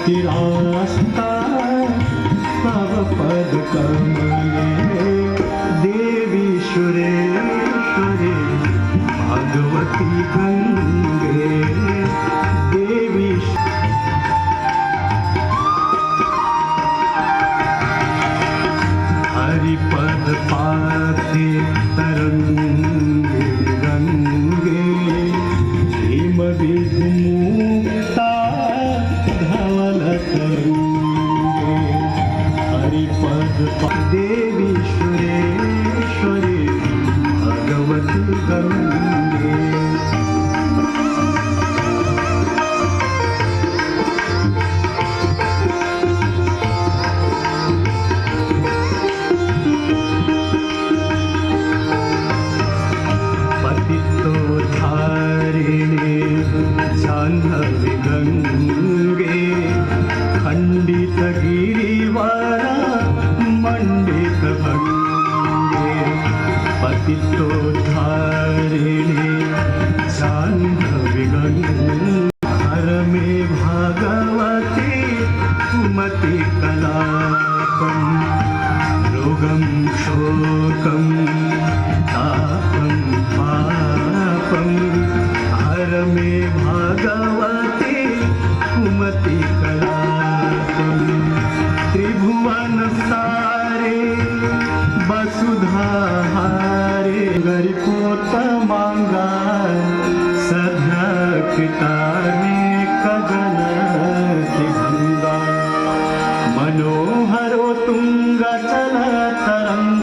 स्थिरास्ता तव पद कमले देवी सुरेश्वरी भगवती गंगे देवी हरिपद पाते तरंगे गंगे हिम विमुक्ता धवल तरंगे हरिपद देवी सुरेश्वरी भगवती गंगे धारिणे जाह्नवी गंगे खंडित गिरिवारा मंडित भंगे पतितो धारिणे जाह्नवी गंगे हर में भागवती कुमति कलापम रोगम शोकम तापम पापम हर में भागवती कुमति कलापम त्रिभुवन सारे वसुधा हारे गरिपोतमांगा सध्या पिताने कगन भंगा मनोहरो तुंग चल तरंग